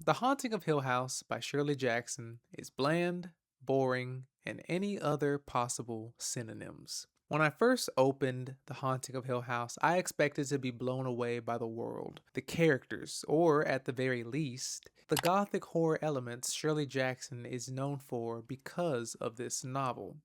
The Haunting of Hill House by Shirley Jackson is bland, boring, and any other possible synonyms. When I first opened The Haunting of Hill House, I expected to be blown away by the world, the characters, or at the very least, the gothic horror elements Shirley Jackson is known for because of this novel.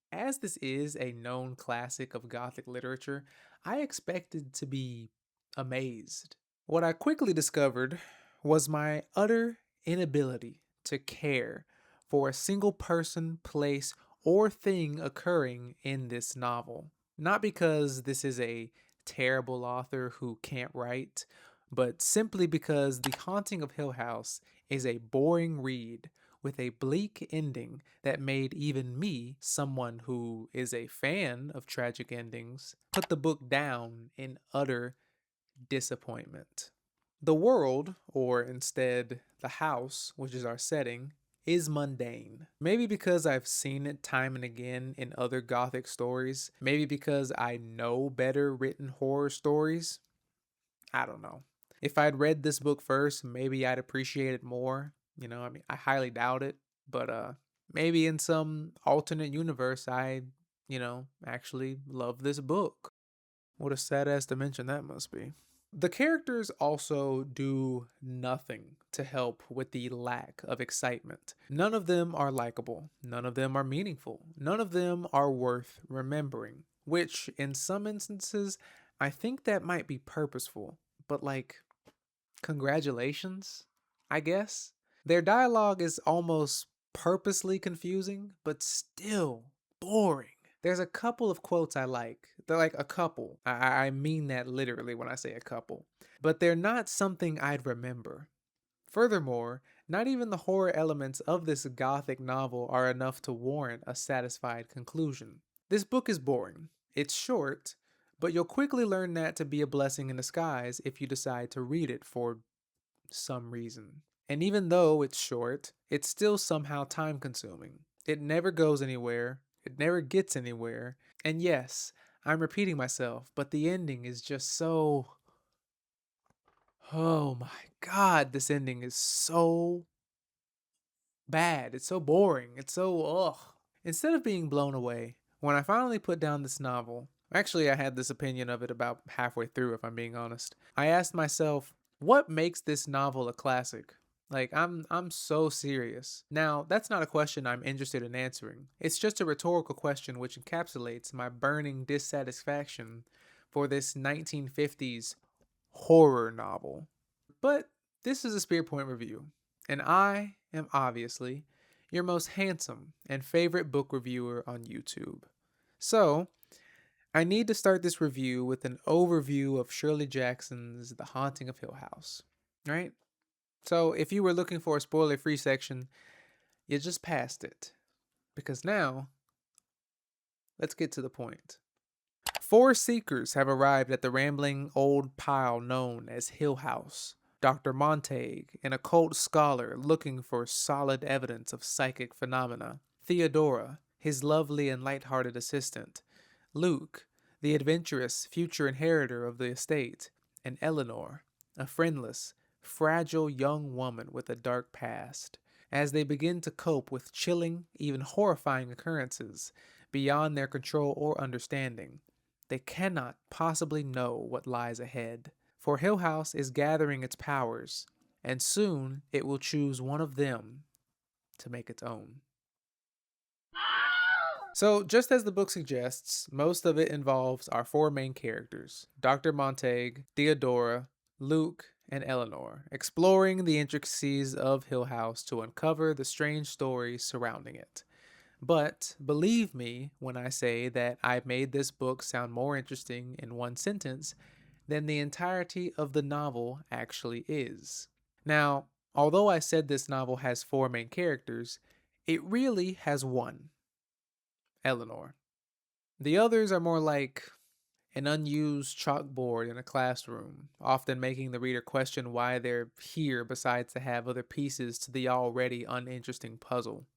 As this is a known classic of gothic literature, I expected to be amazed. What I quickly discovered was my utter inability to care for a single person, place, or thing occurring in this novel. Not because this is a terrible author who can't write, but simply because The Haunting of Hill House is a boring read with a bleak ending that made even me, someone who is a fan of tragic endings, put the book down in utter disappointment. The world, or instead the house, which is our setting, is mundane. Maybe because I've seen it time and again in other gothic stories, maybe because I know better written horror stories. I don't know. If I'd read this book first, maybe I'd appreciate it more. I highly doubt it, but maybe in some alternate universe I actually love this book. What a sad ass dimension that must be. The characters also do nothing to help with the lack of excitement. None of them are likable. None of them are meaningful. None of them are worth remembering. Which, in some instances, I think that might be purposeful. But, congratulations, I guess. Their dialogue is almost purposely confusing, but still boring. There's a couple of quotes I like. They're like a couple. I mean that literally when I say a couple. But they're not something I'd remember. Furthermore, not even the horror elements of this gothic novel are enough to warrant a satisfied conclusion. This book is boring. It's short, but you'll quickly learn that to be a blessing in disguise if you decide to read it for some reason. And even though it's short, it's still somehow time consuming. It never goes anywhere, it never gets anywhere. And yes, I'm repeating myself, but the ending is just so. Oh my god, this ending is so bad. It's so boring. It's so ugh. Instead of being blown away, when I finally put down this novel, actually, I had this opinion of it about halfway through, if I'm being honest. I asked myself, what makes this novel a classic? I'm so serious. Now, that's not a question I'm interested in answering. It's just a rhetorical question which encapsulates my burning dissatisfaction for this 1950s horror novel. But this is a Spear Point review, and I am obviously your most handsome and favorite book reviewer on YouTube. So, I need to start this review with an overview of Shirley Jackson's The Haunting of Hill House, right? So, if you were looking for a spoiler free section, you just passed it. Because now, let's get to the point. Four seekers have arrived at the rambling old pile known as Hill House. Dr. Montague, an occult scholar looking for solid evidence of psychic phenomena. Theodora, his lovely and lighthearted assistant. Luke, the adventurous future inheritor of the estate. And Eleanor, a friendless, fragile young woman with a dark past. As they begin to cope with chilling, even horrifying occurrences beyond their control or understanding, they cannot possibly know what lies ahead. For Hill House is gathering its powers, and soon it will choose one of them to make its own. So, just as the book suggests, most of it involves our four main characters Dr. Montague, Theodora, Luke, and Eleanor, exploring the intricacies of Hill House to uncover the strange stories surrounding it. But believe me when I say that I've made this book sound more interesting in one sentence than the entirety of the novel actually is. Now, although I said this novel has four main characters, it really has one Eleanor. The others are more like an unused chalkboard in a classroom, often making the reader question why they're here besides to have other pieces to the already uninteresting puzzle.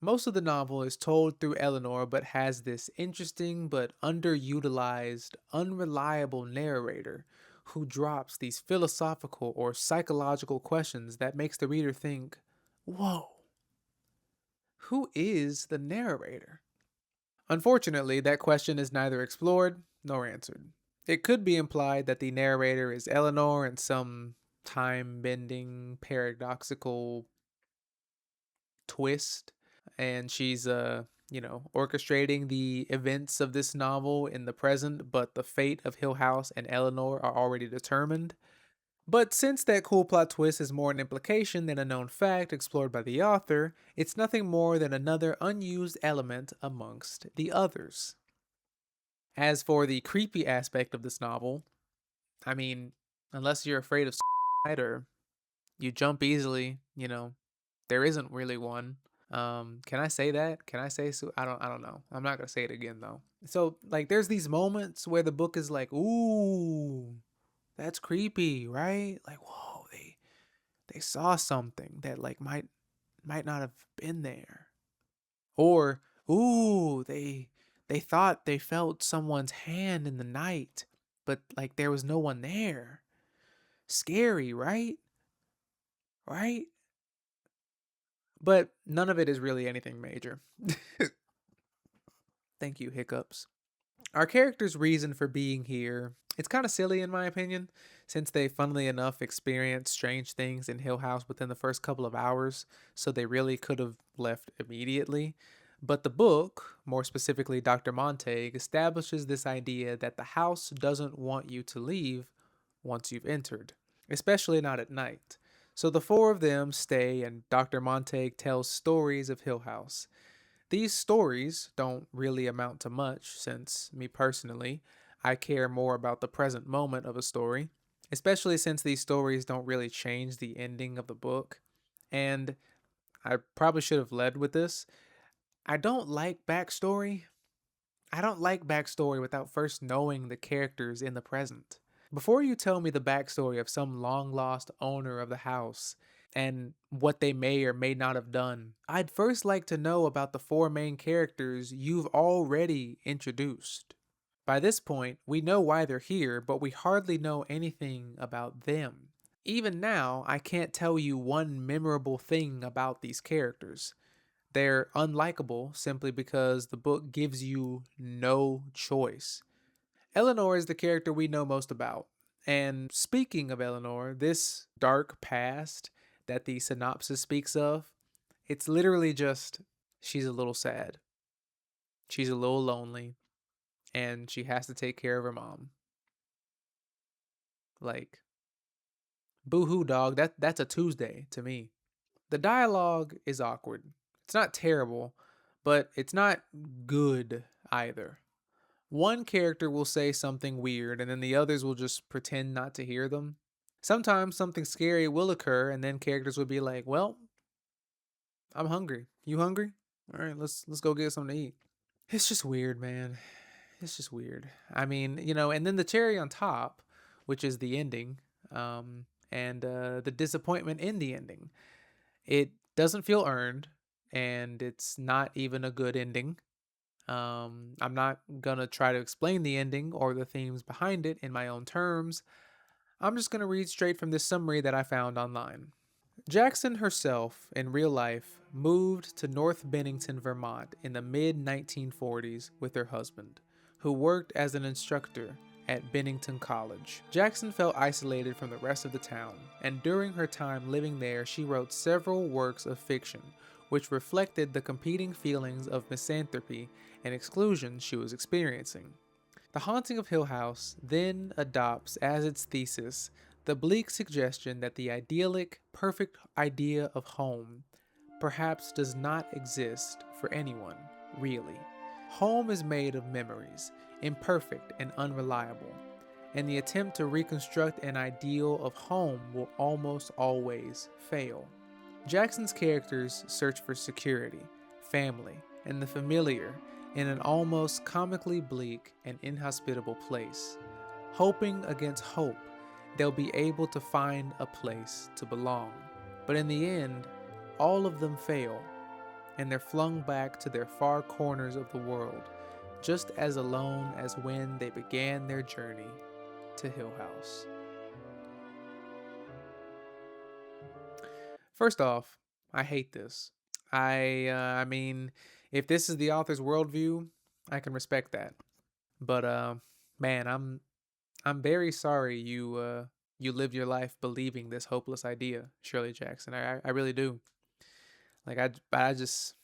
Most of the novel is told through Eleanor, but has this interesting but underutilized, unreliable narrator who drops these philosophical or psychological questions that makes the reader think, whoa, who is the narrator? Unfortunately, that question is neither explored nor answered. It could be implied that the narrator is Eleanor in some time bending, paradoxical twist, and she's orchestrating the events of this novel in the present, but the fate of Hill House and Eleanor are already determined. But since that cool plot twist is more an implication than a known fact explored by the author, it's nothing more than another unused element amongst the others. As for the creepy aspect of this novel, I mean, unless you're afraid of or you jump easily, there isn't really one. Can I say that? Can I say so? I don't know. I'm not gonna say it again though. So like there's these moments where the book is like, ooh, that's creepy, right? Like, whoa, they saw something that like might not have been there. Or, ooh, they thought they felt someone's hand in the night, but like there was no one there. Scary, right? Right? But none of it is really anything major. Thank you, hiccups. Our character's reason for being here, it's kind of silly in my opinion, since they funnily enough experienced strange things in Hill House within the first couple of hours, so they really could have left immediately. But the book, more specifically Dr. Montague, establishes this idea that the house doesn't want you to leave once you've entered, especially not at night. So the four of them stay and Dr. Montague tells stories of Hill House. These stories don't really amount to much since, me personally, I care more about the present moment of a story, especially since these stories don't really change the ending of the book. And I probably should have led with this. I don't like backstory. I don't like backstory without first knowing the characters in the present. Before you tell me the backstory of some long lost owner of the house and what they may or may not have done, I'd first like to know about the four main characters you've already introduced. By this point, we know why they're here, but we hardly know anything about them. Even now, I can't tell you one memorable thing about these characters. They're unlikable simply because the book gives you no choice. Eleanor is the character we know most about. And speaking of Eleanor, this dark past that the synopsis speaks of, it's literally just she's a little sad. She's a little lonely and she has to take care of her mom. Like, boo-hoo dog, that's a Tuesday to me. The dialogue is awkward. It's not terrible, but it's not good either. One character will say something weird and then the others will just pretend not to hear them. Sometimes something scary will occur and then characters will be like, "Well, I'm hungry. You hungry? All right, let's go get something to eat." It's just weird, man. It's just weird. I mean, and then the cherry on top, which is the ending, and the disappointment in the ending. It doesn't feel earned and it's not even a good ending. I'm not gonna try to explain the ending or the themes behind it in my own terms. I'm just gonna read straight from this summary that I found online. Jackson herself, in real life, moved to North Bennington, Vermont in the mid 1940s with her husband, who worked as an instructor at Bennington College. Jackson felt isolated from the rest of the town, and during her time living there, she wrote several works of fiction, which reflected the competing feelings of misanthropy and exclusion she was experiencing. The Haunting of Hill House then adopts as its thesis the bleak suggestion that the idyllic, perfect idea of home perhaps does not exist for anyone, really. Home is made of memories, imperfect and unreliable, and the attempt to reconstruct an ideal of home will almost always fail. Jackson's characters search for security, family, and the familiar in an almost comically bleak and inhospitable place. Hoping against hope, they'll be able to find a place to belong. But in the end, all of them fail, and they're flung back to their far corners of the world, just as alone as when they began their journey to Hill House. First off, I hate this. I mean, if this is the author's worldview, I can respect that. But man, I'm very sorry you live your life believing this hopeless idea, Shirley Jackson. I really do. Like I just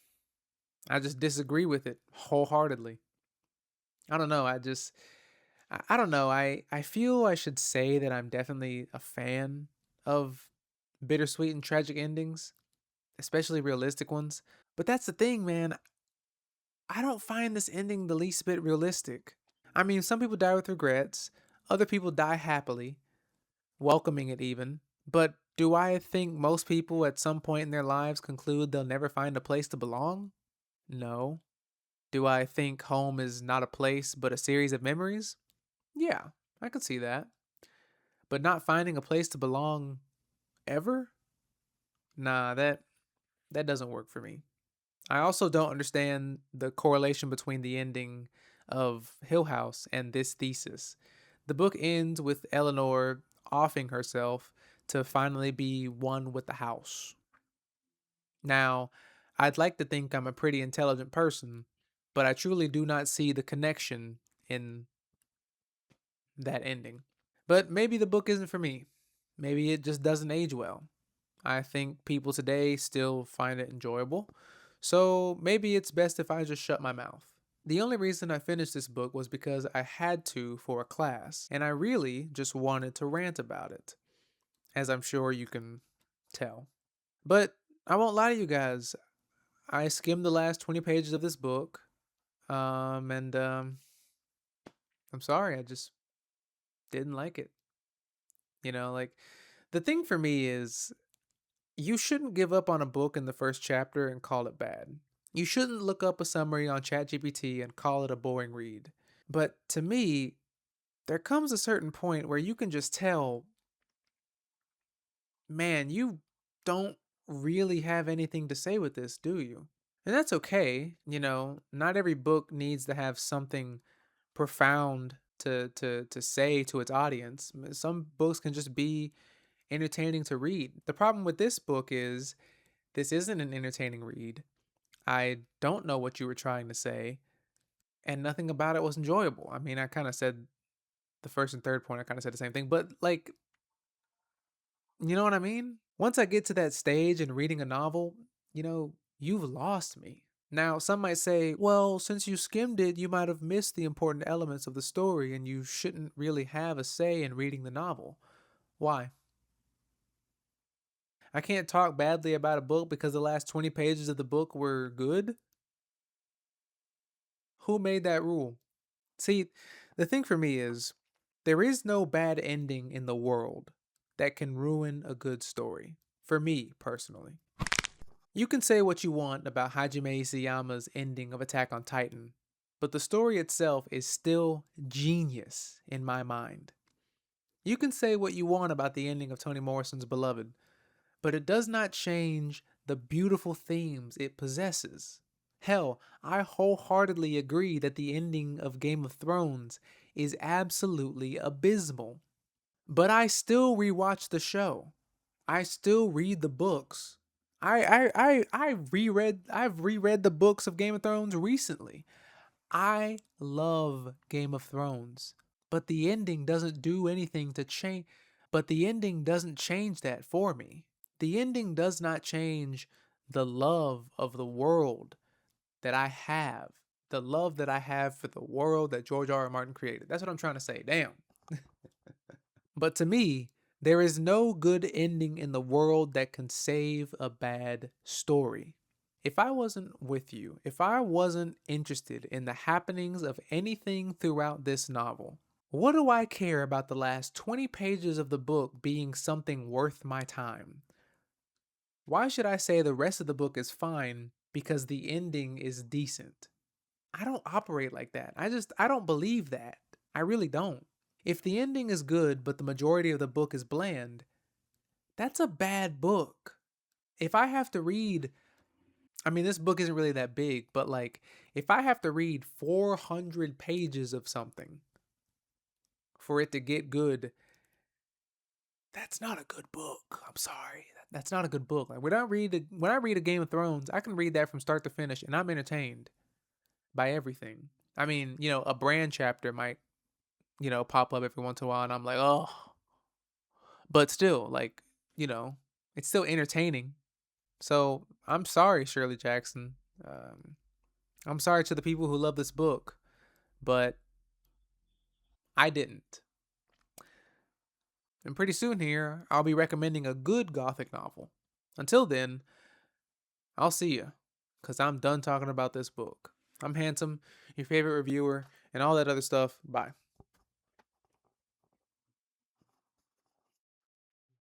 disagree with it wholeheartedly. I don't know. I don't know. I feel I should say that I'm definitely a fan of bittersweet and tragic endings, especially realistic ones. But that's the thing, man. I don't find this ending the least bit realistic. I mean, some people die with regrets, other people die happily, welcoming it even. But do I think most people at some point in their lives conclude they'll never find a place to belong? No. Do I think home is not a place but a series of memories? Yeah, I could see that. But not finding a place to belong ever? Nah, that doesn't work for me. I also don't understand the correlation between the ending of Hill House and this thesis. The book ends with Eleanor offing herself to finally be one with the house. Now, I'd like to think I'm a pretty intelligent person, but I truly do not see the connection in that ending. But maybe the book isn't for me. Maybe it just doesn't age well. I think people today still find it enjoyable. So maybe it's best if I just shut my mouth. The only reason I finished this book was because I had to for a class, and I really just wanted to rant about it, as I'm sure you can tell. But I won't lie to you guys, I skimmed the last 20 pages of this book, and I'm sorry, I just didn't like it. Like, the thing for me is you shouldn't give up on a book in the first chapter and call it bad. You shouldn't look up a summary on ChatGPT and call it a boring read. But to me, there comes a certain point where you can just tell, man, you don't really have anything to say with this, do you? And that's okay. Not every book needs to have something profound to say to its audience. Some books can just be entertaining to read. The problem with this book is this isn't an entertaining read. I don't know what you were trying to say, and nothing about it was enjoyable. I mean, I kind of said the first and third point, I kind of said the same thing, but like, you know what I mean? Once I get to that stage in reading a novel, you've lost me. Now, some might say, well, since you skimmed it, you might have missed the important elements of the story and you shouldn't really have a say in reading the novel. Why? I can't talk badly about a book because the last 20 pages of the book were good? Who made that rule? See, the thing for me is, there is no bad ending in the world that can ruin a good story. For me, personally. You can say what you want about Hajime Isayama's ending of Attack on Titan, but the story itself is still genius in my mind. You can say what you want about the ending of Toni Morrison's Beloved, but it does not change the beautiful themes it possesses. Hell, I wholeheartedly agree that the ending of Game of Thrones is absolutely abysmal. But I still rewatch the show. I still read the books. I've reread the books of Game of Thrones recently. I love Game of Thrones, but the ending doesn't do anything to change but the ending doesn't change that for me. The ending does not change the love of the world that I have. The love that I have for the world that George R. R. Martin created. That's what I'm trying to say. Damn. But to me, there is no good ending in the world that can save a bad story. If I wasn't with you, if I wasn't interested in the happenings of anything throughout this novel, what do I care about the last 20 pages of the book being something worth my time? Why should I say the rest of the book is fine because the ending is decent? I don't operate like that. I don't believe that. I really don't. If the ending is good but the majority of the book is bland, that's a bad book. If I have to read, I mean, this book isn't really that big, but like, if I have to read 400 pages of something for it to get good, that's not a good book. I'm sorry. That's not a good book. Like when I read a Game of Thrones, I can read that from start to finish and I'm entertained by everything. I mean, a brand chapter might, pop up every once in a while and I'm like, "Oh." But still, like, you know, it's still entertaining. So, I'm sorry, Shirley Jackson. Um, I'm sorry to the people who love this book, but I didn't. And pretty soon here, I'll be recommending a good Gothic novel. Until then, I'll see you, because I'm done talking about this book. I'm Handsome, your favorite reviewer, and all that other stuff. Bye.